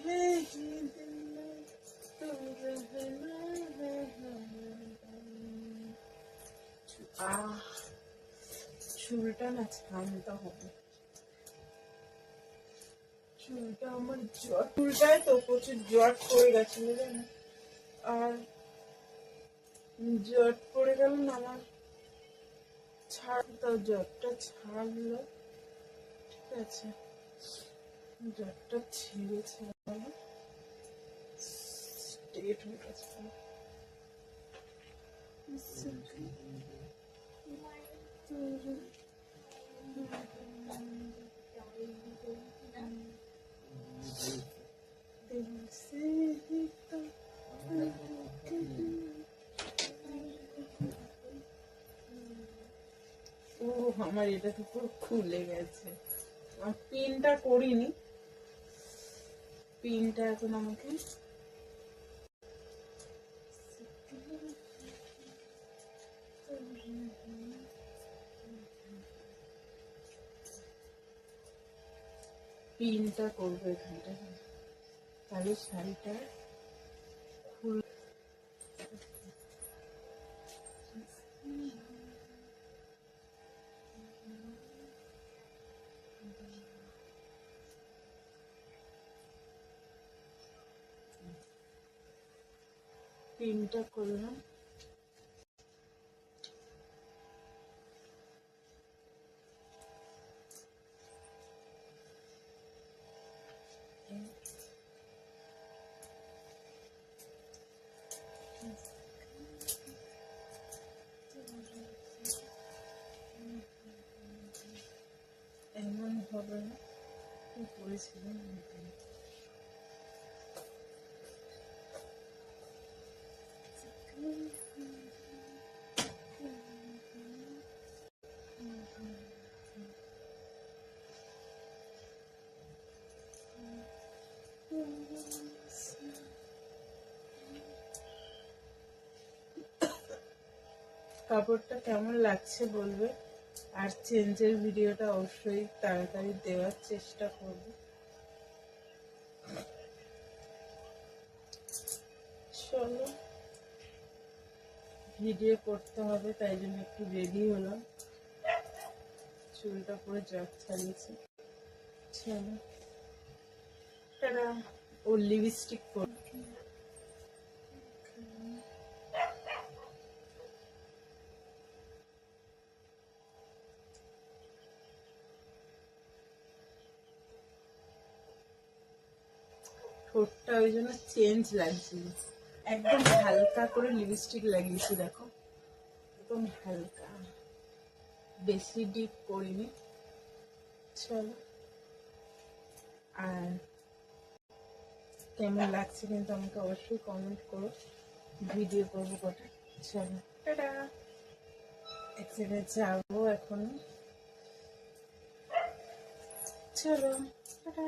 है ही दिल में तू रहना है চুলটা না ছানতে হবে। চুলটা আমার চুলটায় তো প্রচুর জট পড়ে গেছিল জানো, আর জট পড়ে গেল না আমার, ছাড়তো জটটা ছাড়লো, ঠিক আছে, জটটা ছিঁড়েছে স্ট্রেট হয়ে গেছে। ও আমার এটা তো পুরো খুলে গেছে, পিনটা করিনি, পিনটা এখন আমাকে পিনটা করবো এখানটা, তাহলে শাড়িটা ফুল। পিনটা করলাম, এমন হবে না করেছিলাম। কাপড়টা কেমন লাগছে বলবে, আর চেঞ্জের ভিডিওটা অবশ্যই তাড়াতাড়ি দেওয়ার চেষ্টা করব। চলো ভিডিও করতে হবে, তাই জন্য একটু রেডি হলাম, চুলটা পুরো জট ছাড়িয়েছে। চলো টাটা। ও লিপস্টিক পর ঠোঁটটা ওই জন্য চেঞ্জ লাগছিল, একদম হালকা করে লিপস্টিক লাগিয়েছি, দেখো একদম হালকা, বেশি ডিপ করিনি। চলো, আর কেমন লাগছে কিন্তু আমাকে অবশ্যই কমেন্ট করো, ভিডিও করবো কটা। চলো টাটা, এক জায়গায় যাবো এখন, চলো টাটা।